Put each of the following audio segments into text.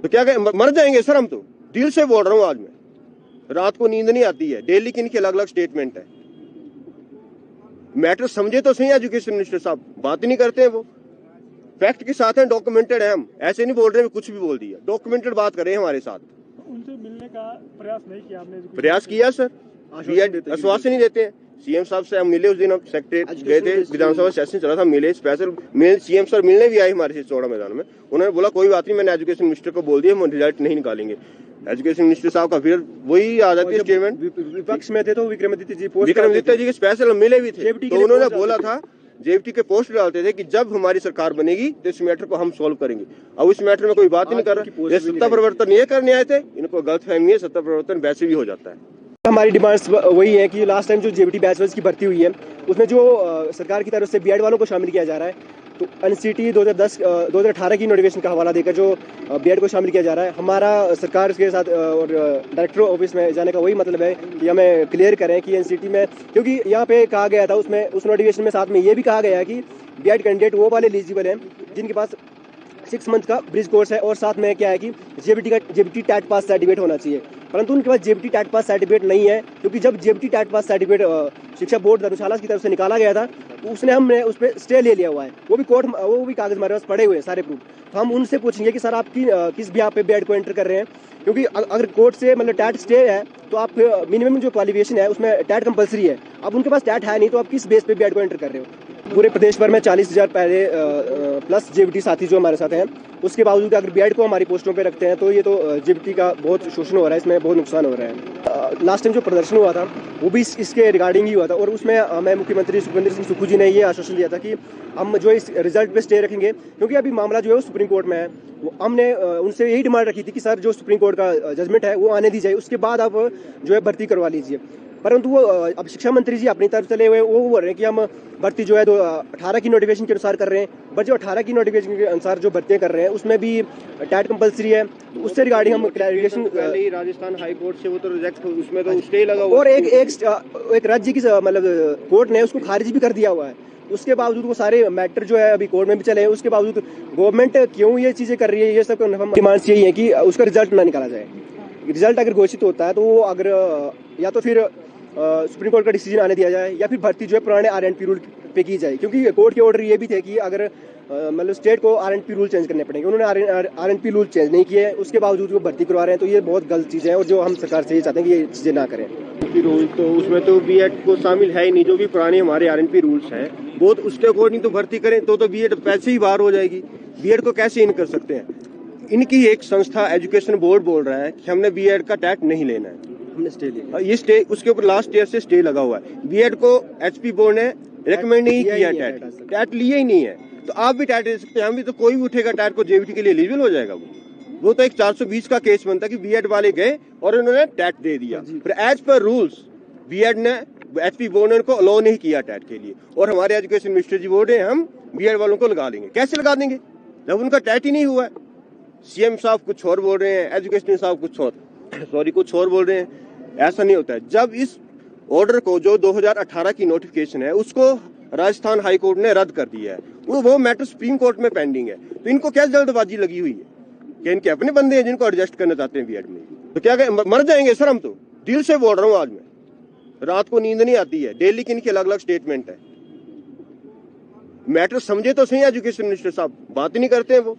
तो क्या कहें, मर जाएंगे सर हम तो। दिल से बोल रहा हूँ आज मैं, रात को नींद नहीं आती है, डेली की इनकी अलग अलग स्टेटमेंट है। मैटर समझे तो सही एजुकेशन मिनिस्टर साहब, बात ही नहीं करते हैं वो। फैक्ट के साथ है, डॉक्यूमेंटेड है, हम ऐसे नहीं बोल रहे हैं कुछ भी बोल दिया, डॉक्यूमेंटेड बात करें हमारे साथ। उनसे मिलने का प्रयास नहीं किया आपने? प्रयास किया सर, आश्वासन नहीं देते हैं। सीएम साहब से हम मिले उस दिन, हम सेक्रेटरी गए थे, विधानसभा सेशन चला था, मिले, स्पेशल मिले, सीएम सर मिलने भी आए हमारे से चौड़ा मैदान में। उन्होंने बोला कोई बात नहीं, मैंने एजुकेशन मिनिस्टर को बोल दिया, हम रिजल्ट नहीं निकालेंगे। एजुकेशन मिनिस्टर साहब का फिर वही आ जाती है स्टेटमेंट। विपक्ष में थे तो विक्रमादित्य जी जी के स्पेशल मिले भी थे, तो उन्होंने बोला था जेएफटी के पोस्ट डालते थे कि जब हमारी सरकार बनेगी तो इस मैटर को हम सॉल्व करेंगे। अब इस मैटर में कोई बात ही नहीं कर रहा। ये सत्ता परिवर्तन ये करने आए थे, इनको गलतफहमी है, सत्ता परिवर्तन वैसे भी हो जाता है। हमारी डिमांड्स वही है कि लास्ट टाइम जो जेबीटी बैचलर्स की भर्ती हुई है उसमें जो सरकार की तरफ से बीएड वालों को शामिल किया जा रहा है, तो एनसीटी 2018 की नोटिफिकेशन का हवाला देकर जो बीएड को शामिल किया जा रहा है, हमारा सरकार के साथ और डायरेक्टर ऑफिस में जाने का वही मतलब है कि हमें क्लियर करें कि एनसीटी में, क्योंकि यहाँ पे कहा गया था उसमें, उस नोटिफिकेशन में साथ में ये भी कहा गया है कि बीएड कैंडिडेट वो वाले एलिजिबल हैं जिनके पास 6 मंथ का ब्रिज कोर्स है, और साथ में क्या है कि जेबीटी टैट पास सर्टिफिकेट होना चाहिए, परंतु उनके पास जेबीटी टैट पास सर्टिफिकेट नहीं है। क्योंकि जब जेबीटी टैट पास सर्टिफिकेट शिक्षा बोर्ड धर्मशाला की तरफ से निकाला गया था तो हमने उस पर स्टे ले लिया हुआ है, वो भी कोर्ट, वो भी कागज हमारे पास पड़े हुए हैं सारे प्रूफ। तो हम उनसे पूछेंगे कि सर आपकी किस भी आप पे बीएड को एंटर कर रहे हैं, क्योंकि अगर कोर्ट से मतलब टैट स्टे है तो आप मिनिमम जो क्वालिफिकेशन है उसमें टैट कंपलसरी है। अब उनके पास टैट है नहीं, तो आप किस बेस पे बीएड को एंटर कर रहे हो? पूरे प्रदेश भर में 40,000 पहले प्लस जेबीटी साथी जो हमारे साथ हैं, उसके बावजूद अगर बीएड को हमारी पोस्टों पे रखते हैं तो ये तो जेबीटी का बहुत शोषण हो रहा है, इसमें बहुत नुकसान हो रहा है। लास्ट टाइम जो प्रदर्शन हुआ था वो भी इसके रिगार्डिंग ही हुआ था, और उसमें हमें मुख्यमंत्री सुखविंदर सिंह सुक्खू जी ने ये आश्वासन दिया था कि हम जो इस रिजल्ट पे स्टे रखेंगे, क्योंकि अभी मामला जो है वो सुप्रीम कोर्ट में है। हमने उनसे यही डिमांड रखी थी कि सर जो सुप्रीम कोर्ट का जजमेंट है वो आने दी जाए, उसके बाद आप जो है भर्ती करवा लीजिए। परंतु वो अब शिक्षा मंत्री जी अपनी तरफ चले हुए वो बोल रहे हैं कि हम भर्ती जो है 18 की नोटिफिकेशन के अनुसार कर रहे हैं, बट जो 18 की नोटिफिकेशन के अनुसार जो भर्तियां कर रहे हैं उसमें भी टैट कंपलसरी है, तो उससे रिगार्डिंग हम क्लैरिफिकेशन। राजस्थान हाई कोर्ट से वो तो रिजेक्ट, उसमें तो स्टे लगा हुआ, और एक राज्य की मतलब कोर्ट ने उसको खारिज भी कर दिया हुआ है। उसके बावजूद वो सारे मैटर जो है अभी कोर्ट में भी चले हैं, उसके बावजूद गवर्नमेंट क्यों ये चीजें कर रही है, ये सब डिमांड्स यही है कि उसका रिजल्ट ना निकाला जाए। रिजल्ट अगर घोषित होता है तो वो अगर या तो फिर सुप्रीम कोर्ट का डिसीजन आने दिया जाए, या फिर भर्ती जो है पुराने आरएनपी रूल पे की जाए, क्योंकि कोर्ट के ऑर्डर ये भी थे कि अगर मतलब स्टेट को आरएनपी रूल चेंज करने पड़ेंगे, उन्होंने आरएनपी रूल चेंज नहीं किए, उसके बावजूद वो भर्ती करवा रहे हैं, तो ये बहुत गलत चीज़ है, और जो हम सरकार से ये चाहते हैं कि ये चीज़ें ना करें। रूल तो उसमें तो बीएड को शामिल है ही नहीं, जो भी पुराने हमारे आरएनपी रूल्स हैं वो उसके अकॉर्डिंग तो भर्ती करें, तो बीएड पैसे ही बाहर हो जाएगी। बीएड को कैसे इन कर सकते हैं? इनकी एक संस्था एजुकेशन बोर्ड बोल रहा है कि हमने बीएड का टैट नहीं लेना है, हमने स्टे लिया, ये स्टे उसके ऊपर लास्ट ईयर से स्टे लगा हुआ है। बीएड को एचपी बोर्ड ने रेकमेंड नहीं किया, टैट लिए ही नहीं है, तो आप भी टैट ले सकते हैं, हम भी, तो कोई भी उठेगा टैट को जेबीटी के लिए एलिजिबल हो जाएगा। वो तो एक 420 का केस बनता कि बीएड वाले गए और उन्होंने टैट दे दिया, फिर एज पर रूल्स बीएड ने, एचपी बोर्ड ने उनको अलाउ नहीं किया टैट के लिए, और हमारे एजुकेशन मिनिस्टर जी बोल रहे हैं हम बीएड वालों को लगा लेंगे। कैसे लगा देंगे जब उनका टैट ही नहीं हुआ है? सीएम साहब कुछ और बोल रहे हैं, एजुकेशन साहब कुछ और बोल रहे हैं। ऐसा नहीं होता है। जब इस ऑर्डर को, जो 2018 की नोटिफिकेशन है, उसको राजस्थान हाई कोर्ट ने रद्द कर दिया है, वो मैटर सुप्रीम कोर्ट में पेंडिंग है, तो इनको क्या जल्दबाजी लगी हुई है कि इनके अपने बंदे हैं जिनको एडजस्ट करना चाहते हैं बीएड में? तो क्या कहें, मर जाएंगे सर हम तो। दिल से बोल रहा हूँ आज मैं, रात को नींद नहीं आती है, डेली की इनकी अलग अलग स्टेटमेंट है। मैटर समझे तो सही एजुकेशन मिनिस्टर साहब, बात ही नहीं करते हैं वो।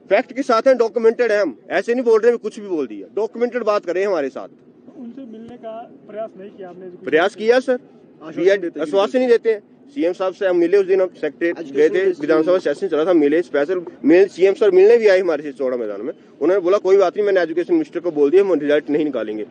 फैक्ट के साथ है, डॉक्यूमेंटेड है, हम ऐसे नहीं बोल रहे हैं कुछ भी बोल दिया, डॉक्यूमेंटेड बात करें हमारे साथ। उनसे मिलने का प्रयास नहीं किया आपने? प्रयास किया सर, आश्वासन नहीं देते हैं। सीएम साहब से हम मिले उस दिन, हम सेक्रेटरी गए थे, विधानसभा सेशन चला था, मिले, स्पेशल मिले, सीएम सर मिलने भी आए हमारे से चौड़ा मैदान में। उन्होंने बोला कोई बात नहीं, मैंने एजुकेशन मिनिस्टर को बोल दिया, हम रिजल्ट नहीं निकालेंगे।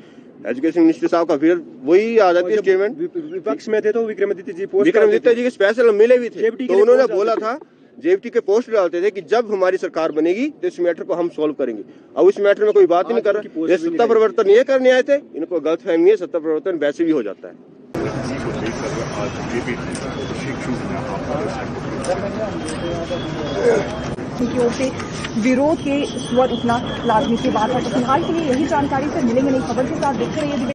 एजुकेशन मिनिस्टर साहब का फिर वही आ जाती है स्टेटमेंट। विपक्ष में थे तो विक्रमादित्य जी के स्पेशल मिले भी थे, तो उन्होंने बोला था जेएफटी के पोस्ट डालते थे कि जब हमारी सरकार बनेगी तो इस मैटर को हम सॉल्व करेंगे। अब इस मैटर में कोई बात ही नहीं कर रहा। ये सत्ता परिवर्तन ये करने आए थे, इनको गलतफहमी है, सत्ता परिवर्तन वैसे भी हो जाता है। की ओर से विरोध के स्वर उठना लाजमी सी बात है। तो फिलहाल के लिए यही जानकारी से मिलेंगे नई खबर के साथ। देखते रहिए।